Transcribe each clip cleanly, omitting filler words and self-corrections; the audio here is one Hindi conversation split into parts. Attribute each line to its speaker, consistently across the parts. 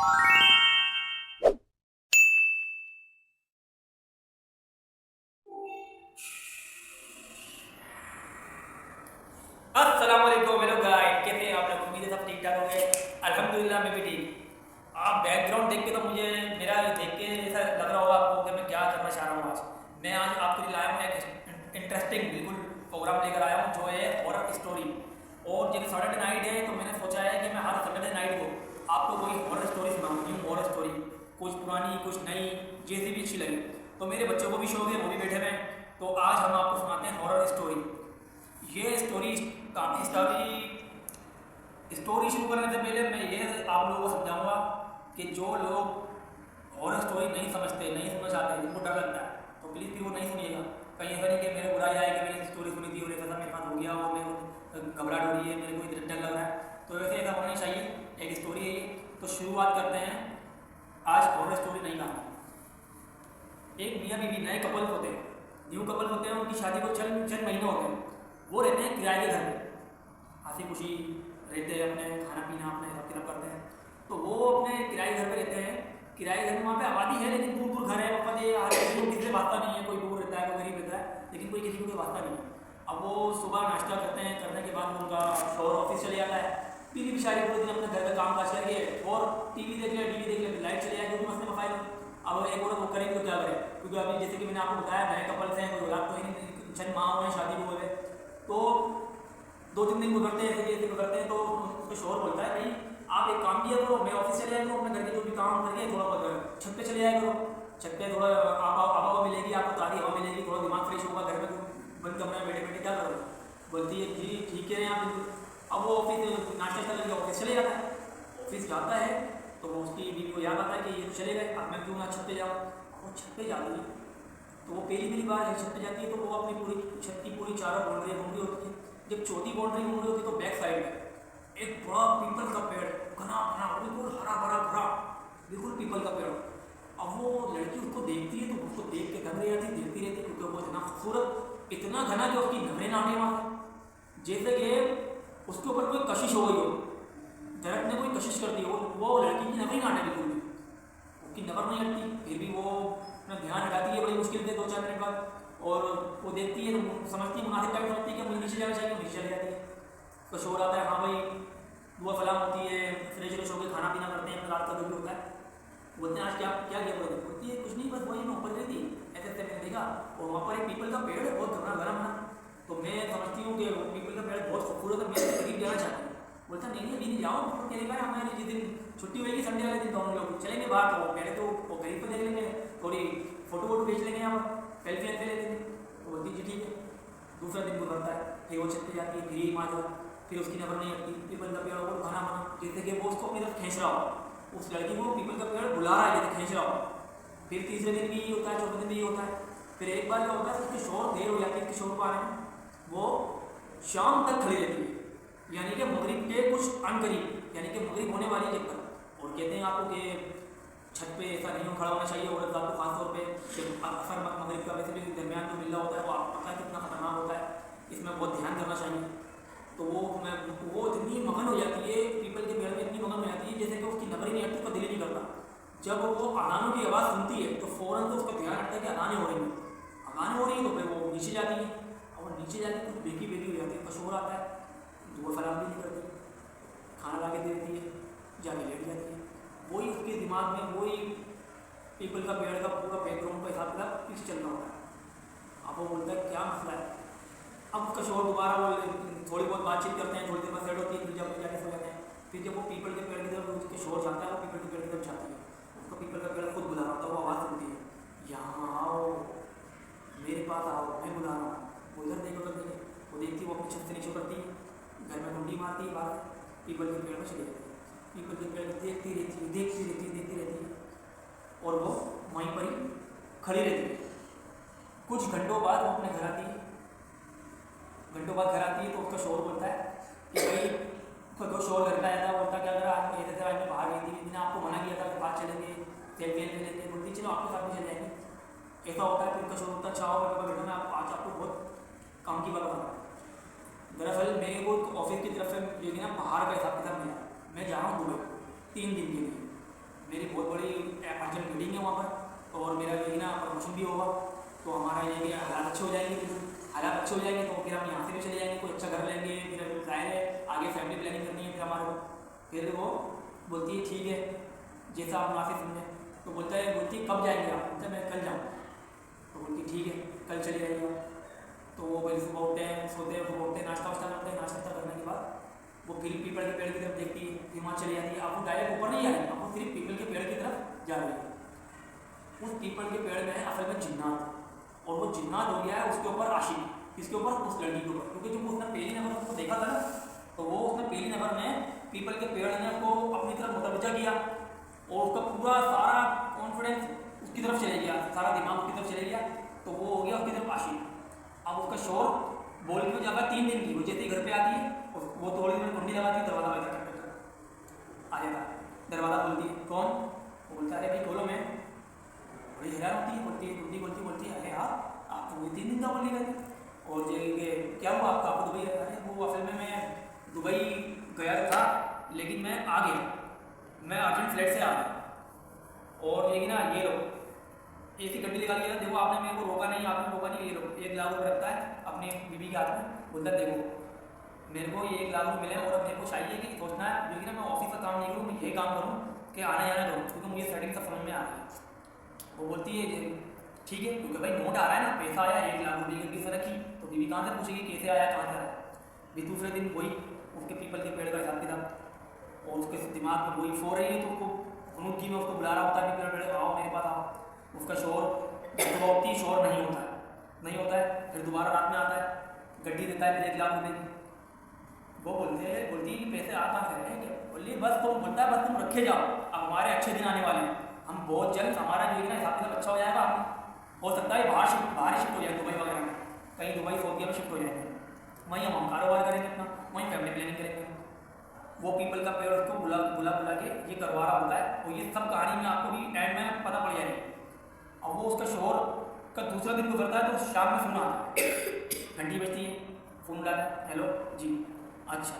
Speaker 1: अस्सलाम वालेकुम मेरे गाइस, कैसे हैं आप लोग? उम्मीद है सब ठीक ठाक होंगे। अल्हम्दुलिल्लाह मैं भी ठीक। आप बैकग्राउंड देख के तो मुझे मेरा देख के ऐसा लग रहा होगा आपको कि मैं क्या करना चाह रहा हूँ आज। मैं आज आपके लिए लाया हूँ एक इंटरेस्टिंग बिल्कुल प्रोग्राम लेकर आया हूँ जो है हॉरर स्टोरी। और जैसे सैटरडे नाइट है तो मैंने सोचा है कि मैं हर सैटरडे नाइट को आपको कोई हॉरर स्टोरी सुनाऊँ, न्यू हॉरर स्टोरी, कुछ पुरानी कुछ नई, जैसी भी अच्छी लगे। तो मेरे बच्चों को भी शौक है, वो भी बैठे हुए हैं। तो आज हम आपको सुनाते हैं हॉरर स्टोरी। ये स्टोरी स्टोरी शुरू करने से पहले मैं ये आप लोगों को समझाऊंगा कि जो लोग हॉरर स्टोरी नहीं समझते, नहीं सुनना चाहते, जिनको डर लगता है, तो प्लीज़ भी वो नहीं सुनिएगा। कहीं ऐसा नहीं कि मेरे बुराई आए कि मैंने स्टोरी सुनी थी और ऐसा मेरे साथ हो गया और मैं घबराहट हो रही है, मेरे को इधर डर लग रहा है, तो वैसे ऐसा होना नहीं चाहिए। एक स्टोरी है ये, तो शुरुआत करते हैं। आज हॉरर स्टोरी नहीं कहानी। एक मियाँ बीवी नए कपल होते हैं, न्यू कपल होते हैं, उनकी शादी को चंद चंद महीने होते हैं। वो रहते हैं किराए के घर में, हंसी खुशी रहते हैं, अपने खाना पीना अपने हिसाब किताब करते हैं। तो वो अपने किराए घर में रहते हैं। किराए घर में वहाँ पे आबादी है, लेकिन दूर दूर घर है, मतलब ये हर किसी को किसी से वास्ता नहीं है, कोई दूर रहता है, कोई गरीब रहता है, लेकिन कोई किसी को कोई वास्ता नहीं है। अब वो सुबह नाश्ता करते हैं, करने के बाद उनका शोहर ऑफिस चले जाता है। बीवी बेचारी पूरे दिन अपने घर का काम काज करके और टीवी देख ले, लाइट चले जाए, जो भी मसले मसाइल। अब एक और वो करेंगे तो क्या करें, क्योंकि अभी जैसे कि मैंने आपको बताया नए कपल्स हैं, कोई औलाद तो है नहीं, चंद माह हुए हैं शादी को हुए। तो 2-3 दिन गुजरते हैं, ऐसे गुजरते हैं। तो उसका शोहर बोलता है भाई आप एक काम किया करो, मैं ऑफिस चले जाया करो, अपने घर के जो भी काम करके थोड़ा बहुत छत पे चले जाया करो। छत पे थोड़ा हवा मिलेगी, आपको ताज़ी हवा मिलेगी, थोड़ा दिमाग फ्रेश होगा। घर में बंद कमरे में बैठे बैठे क्या करो। बोलती है जी ठीक है आप बिल्कुल। अब वो ऑफिस नाश्ता करके ऑफिस चले जाता है। ऑफिस जाता है तो वो उसकी बीवी को याद आता है कि ये तो चले गए, अब मैं क्यों ना छत पे जाऊँ। वो छत पे जाती है तो वो पहली बार छत पे जाती है, तो वो अपनी पूरी छत की पूरी चारों बाउंड्री घूम रही होती है। जब चौथी बाउंड्री घूम रही होती है तो बैक साइड में एक बड़ा पीपल का पेड़, घना घना बिल्कुल हरा भरा भरा, बिल्कुल पीपल का पेड़। अब वो लड़की उसको देखती है तो उसको देख के घबरा जाती है, देखती रहती है, क्योंकि वो इतना खूबसूरत, इतना घना कि उसकी नजरें नाटे वहाँ, जैसे कि उसके ऊपर कोई कशिश हो गई हो, दरख्त ने कोई कशिश कर दी हो। वो लड़की की नजर ही नाटे, बिल्कुल भी उसकी नज़र नहीं हटती। फिर भी वो अपना ध्यान हटाती है बड़ी मुश्किल से 2-4 मिनट बाद, और वो देखती है तो समझती है, मुनासिब टाइम समझती है कि मुझे नीचे जाना चाहिए, नीचे चली जाती है। तो शोर आता है, हाँ भाई दुआ सलाम होती है, फ्रेश व्रेश होकर खाना पीना करते हैं, रात का जो भी होता है। बोलते हैं आज क्या क्या किया, बोलती है कुछ नहीं, बस वही मैं ऊपर गई थी, ऐसे ऐसे मैंने देखा और वहाँ पर एक पीपल का पेड़ है, बहुत घना घना घना। तो मैं समझती हूँ कि पीपल का पेड़ बहुत खूबसूरत है, मैं करीब जाना चाहती हूँ। बोलता नहीं नहीं अभी नहीं जाओ, तो कहने का हमारे जिस दिन छुट्टी होगी संडे वाले दिन तो हम लोग चलेंगे बाहर, तो पहले तो वो कहीं पर देख लेंगे, थोड़ी फोटो वोटो खींच लेंगे, यहाँ पर सेल्फी ले लेंगे। तो बोलती जी ठीक है। दूसरा दिन गुजरता है, फिर वो छत पे जाती है, फिर माँ जाओ, फिर उसकी नजर नहीं हटती। पीपल का पेड़ और घना घना, जैसे कि वो उसको अपनी तरफ खींच रहा हो, उस लड़की को पीपल का पेड़ बुला रहा है, जैसे खींच रहा हो। फिर तीसरे दिन भी यही होता है, चौथे दिन भी यही होता है। फिर एक बार क्या होता है, उसके शोर देर हो जाती है, उसके शोर को आने में वो शाम तक खड़ी रहती है, यानी कि मगरिब के कुछ अनकरीब, यानी कि मगरिब होने वाली जब तक। और कहते हैं आपको कि छत पे ऐसा नहीं खड़ा होना चाहिए, और आपको खासतौर पे असर मगरिब का वैसे भी दरमियान जो मिल रहा होता है वो आपको पता है कितना खतरनाक होता है, इसमें बहुत ध्यान करना चाहिए। तो वो इतनी मगन हो जाती है पीपल के पेड़ में, इतनी मगन हो जाती है जैसे कि उसकी नजर ही नहीं हटती, उसका दिल ही नहीं करता। जब वो अजानों की आवाज़ सुनती है तो फ़ौरन तो उसका ध्यान हटता है कि अजानें हो रही हैं, अजानें हो रही हैं, तो फिर वो नीचे जाती है। और नीचे जाती है तो बेकी बेकी हो जाती है, कशोर आता है, दुआ सलाम भी नहीं करती, खाना ला के दे देती है, जाके लेट जाती है। वही उसके दिमाग में वही पीपल का पेड़ का पूरा बैकग्राउंड का हिसाब किताब पीछे चल रहा होता है। अब वो बोलता है क्या मसला है। अब उसका शोर दोबारा वो थोड़ी बहुत बातचीत करते हैं, थोड़ी देर बाद सेट होती है, फिर जब जाके सो जाते हैं। फिर जब वो पीपल के पेड़ की तरफ उसके शोर जाता है, वो पीपल के पेड़ की तरफ जाती है, उसका पीपल का पेड़ खुद बुला रहा होता है, वो आवाज़ सुनती है यहाँ आओ, मेरे पास आओ, मैं बुला रहा हूँ। वो इधर देखो कर देखे, वो देखती है, वो अपनी छत से नीचे उतरती है, घर में कुंडी मारती है, बाहर पीपल के पेड़ में चली जाती है। पीपल के पेड़ देखती रहती है, देखती रहती है, देखती रहती है, और वो वहीं पर ही खड़ी रहती है। कुछ घंटों बाद वो अपने घर आती है, घंटों बाद घर आती है तो उसका शोर बोलता है कि भाई उसका शोर घर का आया था, बोलता क्या करा आज, ऐसे आज मैं बाहर गई थी, मैंने आपको मना किया था कि बाहर चलेंगे, सेल्फी ले लेंगे, बोलती चलो आपके साथ भी चले जाएंगे। ऐसा होता है, फिर उसका शोर होता है चाहो बेटा मैं आज आपको बहुत काम की बात बता रहा हूँ। दरअसल मेरे को ऑफिस की तरफ से जो ना बाहर का हिसाब किताब मिला, मैं जा रहा हूँ दुबई 3 दिन के लिए। प्रमोशन भी होगा, तो हमारा ये कि हालात अच्छे हो जाएंगे, हालात अच्छे हो जाएंगे तो फिर हम यहाँ से भी चले जाएंगे, कोई अच्छा घर लेंगे, फिर जाहिर है आगे फैमिली प्लानिंग करनी है फिर हमारे को। फिर वो बोलती है ठीक है जैसा आप मुनासिब समझे। तो बोलती है कब जाएंगे आप? बोलते मैं कल जाऊँ। तो बोलती ठीक है कल चले जाएंगे आप। तो वो फिर सुबह उठते हैं, सोते हैं, सुबह उठते हैं, नाश्ता वाश्ता करते हैं, नाश्ता करने के बाद वो फिर पीपल के पेड़ की तरफ देखती है, फिर वहाँ चली जाती है। आप वो डायरेक्ट ऊपर नहीं जा रही, आप वो सिर्फ पीपल के पेड़ की तरफ जा रही है। उस पीपल के पेड़ में असल में जिन्नात, और वो जिन्नात हो गया है उसके ऊपर आशिक, किसके ऊपर? उस लड़की के ऊपर, क्योंकि जब उसने पहली नंबर उसको देखा था ना, तो वो उसने पहली नंबर में पीपल के पेड़ ने उसको अपनी तरफ मुतवज्जा किया, और उसका पूरा सारा कॉन्फिडेंस उसकी तरफ चले गया, सारा दिमाग उसकी तरफ चले गया, तो वो हो गया उसकी तरफ आशिक। अब उसका शोर बोल के जगह 3 दिन की, वो जैसे ही घर पे आती है वो थोड़ी देर कुंडी लगाती है, दरवाजा बजा आ जाता है, दरवाजा खोलती है, कौन? वो बोलता है अरे भाई खोलो। मैं बड़ी हैरान होती है, बोलती है अरे हाँ आप तो वही 3 दिन का बोल रहे थे, और ये क्या हुआ आपका? आपको दुबई? अरे वो असल में मैं दुबई गया था लेकिन मैं आ गया, मैं अर्जेंट फ्लाइट से आ गया, और ये ना ये लो एक ही गड्डी निकाल के, देखो आपने मेरे को रोका नहीं, आपने रोका नहीं, ये लो 1 लाख रुपये रखता है अपनी बीवी के हाथ में, बोलता है देखो मेरे को ये 1 लाख रुपये मिले, और अब मेरे को चाहिए कि सोचना है जो कि ना मैं ऑफिस का काम नहीं करूँ, मैं यही काम करूँ कि आना जाना करूँ, क्योंकि मुझे सेटिंग सब समझ में आ रही है। वो बोलती है ठीक है, क्योंकि भाई नोट आ रहा है ना, पैसा आया 1 लाख रुपये गड्डी से रखी, तो बीवी कहाँ से पूछेगी कैसे आया, कहाँ से आया? भी दूसरे दिन वही उसके पीपल के पेड़ का हिसाब किताब, और उसके दिमाग में वही सो रही है, तो उसको हुनूकी में उसको बुला रहा होता है कि पेड़ आओ मेरे पास आओ। उसका शोर सुबह उठती शोर नहीं होता है, नहीं होता है, फिर दोबारा रात में आता है, गड्डी देता है फिर 1 लाख रुपये की। वो बोलती है कि पैसे आ कहाँ से रहे हैं? बोलिए बस तुम, बोलता है बस तुम रखे जाओ, अब हमारे अच्छे दिन आने वाले हैं, हम बहुत जल्द हमारा जो है ना हिसाब किताब अच्छा हो जाएगा, हो सकता है बाहर ही शिफ्ट हो जाए, दुबई वगैरह में, कहीं दुबई सऊदीया में शिफ्ट हो जाएंगे, वहीं हम कारोबार करेंगे अपना, वहीं फैमिली प्लानिंग करेंगे। वो पीपल का पेड़ उसको बुला बुला बुला के ये करवा रहा होता है, और ये सब कहानी में आपको भी एंड में पता पड़ जाएगी। अब वो उसका शोर का दूसरा दिन गुजरता है, तो शाम में फोन आता है, घंटी बजती है, फ़ोन उठाता है, हेलो जी, अच्छा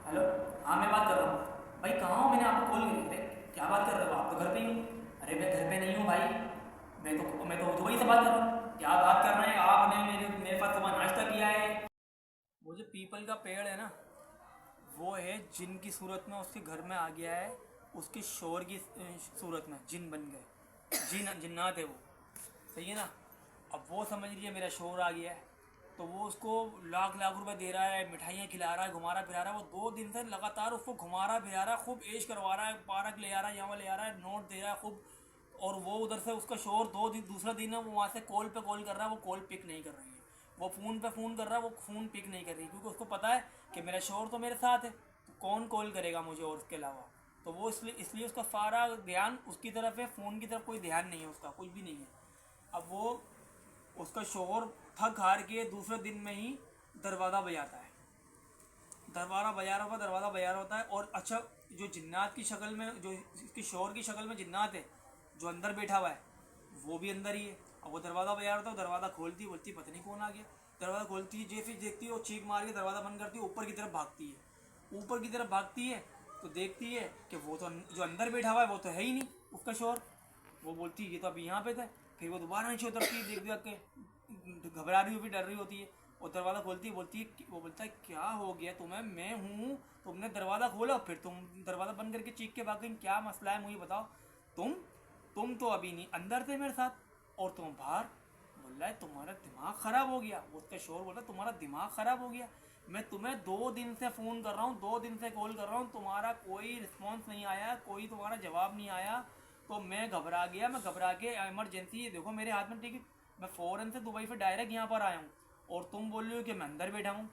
Speaker 1: हेलो हाँ मैं बात कर रहा हूँ, भाई कहाँ हो? मैंने आपको कॉल करी। अरे क्या बात कर रहे हो? आप तो घर पे ही हो। अरे मैं घर पे नहीं हूँ भाई, मैं तो दुबई से बात कर रहा हूँ। क्या बात कर रहे हैं? आपने मेरे पास सुबह नाश्ता किया है। वो जो पीपल का पेड़ है ना, वो है जिन की सूरत में उसके घर में आ गया है, उसके शोर की सूरत में जिन बन गए, जिन्नात है वो, सही है ना। अब वो समझ लीजिए मेरा शोर आ गया है, तो वो उसको लाख लाख रुपए दे रहा है, मिठाइयाँ खिला रहा है, घुमा रहा फिरा रहा है, वो 2 दिन से लगातार उसको घुमा रहा फिरा रहा है, खूब ऐश करवा रहा है, पार्क ले आ रहा है, यहाँ ले आ रहा है, नोट दे रहा है खूब, और वो उधर से उसका शोर 2 दिन, दूसरा दिन है वो वहाँ से कॉल पे कॉल कर रहा है, वो कॉल पिक नहीं कर रही है, वो फ़ोन पे फ़ोन कर रहा है, वो फ़ोन पिक नहीं कर रही, क्योंकि उसको पता है कि मेरा शोर तो मेरे साथ है, तो कौन कॉल करेगा मुझे और उसके अलावा। तो वो इसलिए उसका सारा ध्यान उसकी तरफ है, फ़ोन की तरफ कोई ध्यान नहीं है उसका, कुछ भी नहीं है। अब वो उसका शोर थक हार के दूसरे दिन में ही दरवाज़ा बजाता है, दरवाज़ा बजा रहा होता है, और अच्छा जो जिन्नात की शक्ल में, जो इसकी शोर की शक्ल में जिन्नात है जो अंदर बैठा हुआ है, वो भी अंदर ही है। अब वो दरवाज़ा बजा रहा था, दरवाज़ा खोलती, बोलती पता नहीं कौन आ गया, दरवाज़ा खोलती है, जैसे देखती है वो चीख मार के दरवाज़ा बंद करती है, ऊपर की तरफ भागती है, ऊपर की तरफ भागती है, तो देखती है कि वो तो जो अंदर बैठा हुआ है वो तो है ही नहीं उसका शोर। वो बोलती है ये तो अभी यहाँ पे था, फिर वो दोबारा नीचे उतरती है, देख के घबरा रही होती, डर रही होती है, और दरवाज़ा खोलती है, वो बोलता है क्या हो गया तुम्हें? मैं हूँ, तुमने दरवाज़ा खोला, फिर तुम दरवाज़ा बंद करके चीख के भाग गई, क्या मसला है मुझे बताओ। तुम तो अभी नहीं अंदर थे मेरे साथ, और तुम बाहर। बोल रहा है तुम्हारा दिमाग ख़राब हो गया, उसका शोर बोल रहा है तुम्हारा दिमाग ख़राब हो गया, मैं तुम्हें 2 दिन से फ़ोन कर रहा हूँ, 2 दिन से कॉल कर रहा हूँ, तुम्हारा कोई रिस्पॉन्स नहीं आया, कोई तुम्हारा जवाब नहीं आया, तो मैं घबरा गया, मैं घबरा के इमरजेंसी, देखो मेरे हाथ में टिकट, मैं फ़ौरन से दुबई से डायरेक्ट यहाँ पर आया हूँ, और तुम बोल रहे हो कि मैं अंदर बैठा हूँ।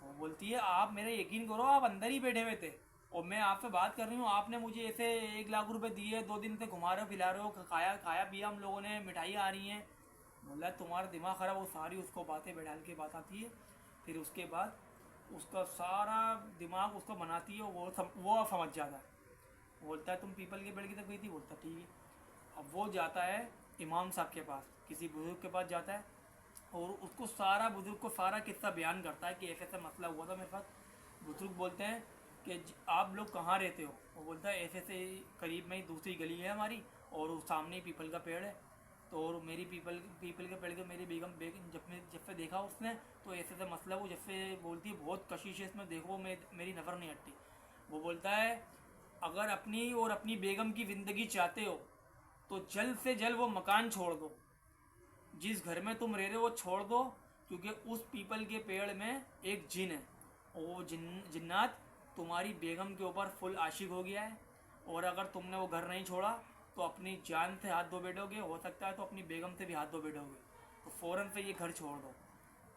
Speaker 1: तो बोलती है आप मेरा यकीन करो, आप अंदर ही बैठे हुए थे, और मैं आपसे बात कर रही हूँ, आपने मुझे ऐसे 1 लाख रुपए दिए, 2 दिन से घुमा रहे हो फिला रहे हो, खाया पिया हम लोगों ने, मिठाई आ रही हैं। बोला तुम्हारा दिमाग ख़राब, वो सारी उसको बातें बैठाल के बात आती है, फिर उसके बाद उसका सारा दिमाग उसको बनाती है, वो समझ जाता है। बोलता है तुम पीपल के पेड़ की तरफ गई थी? बोलता ठीक है। अब वो जाता है इमाम साहब के पास, किसी बुज़ुर्ग के पास जाता है, और उसको सारा, बुज़ुर्ग को सारा किस्सा बयान करता है कि ऐसे ऐसा मसला हुआ था मेरे साथ। बुज़ुर्ग बोलते हैं कि आप लोग कहाँ रहते हो? वो बोलता है ऐसे ऐसे करीब में ही दूसरी गली है हमारी, और उस सामने ही पीपल का पेड़ है, तो और मेरी पीपल के पेड़ के मेरी बेगम जब से देखा उसने, तो ऐसे से मसला वो जैसे बोलती है बहुत कशिश है इसमें, देखो मेरी नज़र नहीं हटती। वो बोलता है अगर अपनी और अपनी बेगम की ज़िंदगी चाहते हो तो जल्द से जल्द वो मकान छोड़ दो, जिस घर में तुम रह रहे हो वो छोड़ दो, क्योंकि उस पीपल के पेड़ में एक जिन है और वो जिन्नात तुम्हारी बेगम के ऊपर फुल आशिक हो गया है, और अगर तुमने वो घर नहीं छोड़ा तो अपनी जान से हाथ धो बैठोगे, हो सकता है तो अपनी बेगम से भी हाथ धो बैठोगे, तो फ़ौरन से ये घर छोड़ दो।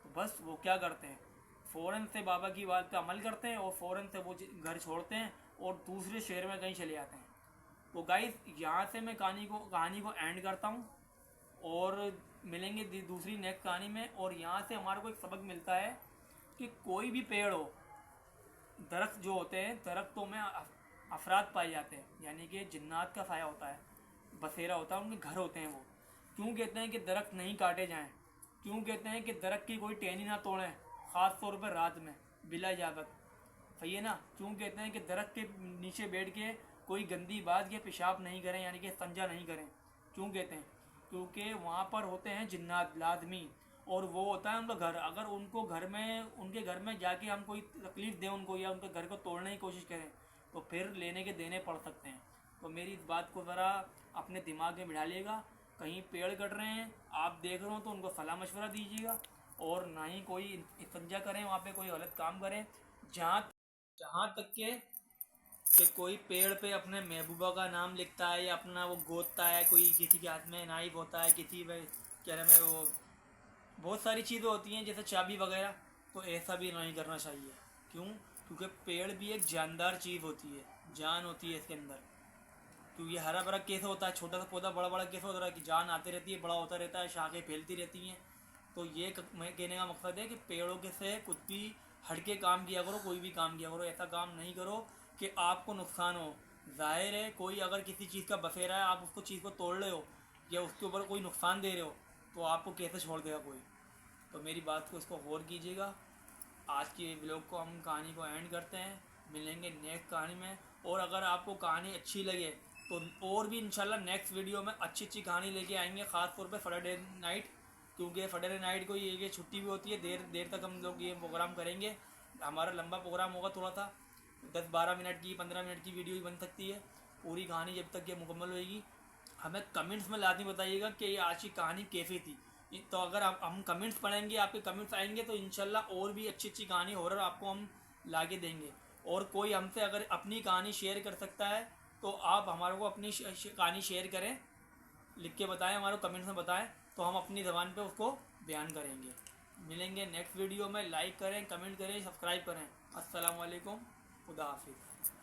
Speaker 1: तो बस वो क्या करते हैं, फ़ौरन से बाबा की बात पे अमल करते हैं और फ़ौरन से वो घर छोड़ते हैं और दूसरे शहर में कहीं चले जाते हैं। तो गाइस यहाँ से मैं कहानी को एंड करता हूँ और मिलेंगे दूसरी नेक्स्ट कहानी में। और यहाँ से हमारे को एक सबक मिलता है कि कोई भी पेड़ हो, दरख्त जो होते हैं, दरख्तों में अफराद पाए जाते हैं, यानी कि जिन्नात का साया होता है, बसेरा होता है, उनके घर होते हैं वो। क्यों कहते हैं कि दरख्त नहीं काटे जाएं, क्यों कहते हैं कि दरख्त की कोई टहनी ना तोड़ें, ख़ास तौर पर रात में बिला इजाज़त, सही है ना। क्यों कहते हैं कि दरख्त के नीचे बैठ के कोई गंदी बात या पेशाब नहीं करें, यानी कि संजा नहीं करें। क्यों कहते हैं, क्योंकि वहाँ पर होते हैं जिन्नात लाजमी, और वो होता है उनका घर। अगर उनके घर में जाके हम कोई तकलीफ़ दें उनको या उनके घर को तोड़ने की कोशिश करें तो फिर लेने के देने पड़ सकते हैं। तो मेरी इस बात को ज़रा अपने दिमाग में बिठा लिएगा। कहीं पेड़ कट रहे हैं आप देख रहे हो तो उनको सलाह मशवरा दीजिएगा, और ना ही कोई इस्तंजा करें, वहाँ पे कोई गलत काम करें। जहाँ तक कि कोई पेड़ पे अपने महबूबा का नाम लिखता है या अपना वो गोदता है, कोई किसी के हाथ में नाइफ होता है, किसी में क्या नाम है वो, बहुत सारी चीज़ें होती हैं जैसे चाबी वगैरह, तो ऐसा भी नहीं करना चाहिए। क्यों, क्योंकि पेड़ भी एक जानदार चीज़ होती है, जान होती है इसके अंदर। क्योंकि ये हरा भरा कैसे होता है, छोटा सा पौधा बड़ा बड़ा कैसे होता है कि जान आती रहती है, बड़ा होता रहता है, शाखें फैलती रहती हैं। तो ये मैं कहने का मकसद है कि पेड़ों के से कुछ भी हट के काम किया करो, कोई भी काम किया करो, ऐसा काम नहीं करो कि आपको नुकसान हो। जाहिर है कोई अगर किसी चीज़ का बसेरा है, आप उसको चीज़ को तोड़ रहे हो या उसके ऊपर कोई नुकसान दे रहे हो, तो आपको कैसे छोड़ देगा कोई। तो मेरी बात को इसको गौर कीजिएगा। आज की व्लॉग को हम कहानी को एंड करते हैं, मिलेंगे नेक्स्ट कहानी में। और अगर आपको कहानी अच्छी लगे तो और भी इंशाल्लाह नेक्स्ट वीडियो में अच्छी कहानी लेके आएंगे, ख़ास तौर पे सैटरडे नाइट, क्योंकि सैटरडे नाइट को ये छुट्टी भी होती है, देर तक हम लोग ये प्रोग्राम करेंगे। हमारा लंबा प्रोग्राम होगा, थोड़ा सा 10-12 मिनट की 15 मिनट की वीडियो भी बन सकती है। पूरी कहानी जब तक ये मुकम्मल होएगी हमें कमेंट्स में लाजमी बताइएगा कि ये आज की कहानी कैसी थी। तो अगर हम कमेंट्स पढ़ेंगे, आपके कमेंट्स आएंगे, तो इंशाल्लाह और भी अच्छी कहानी हॉरर आपको हम लाके देंगे। और कोई हमसे अगर अपनी कहानी शेयर कर सकता है तो आप हमारे को अपनी कहानी शेयर करें, लिख के बताएं, हमारे कमेंट्स में बताएं, तो हम अपनी ज़बान पे उसको बयान करेंगे। मिलेंगे नेक्स्ट वीडियो में। लाइक करें, कमेंट करें, सब्सक्राइब करें। अस्सलाम वालेकुम, खुदा हाफिज़।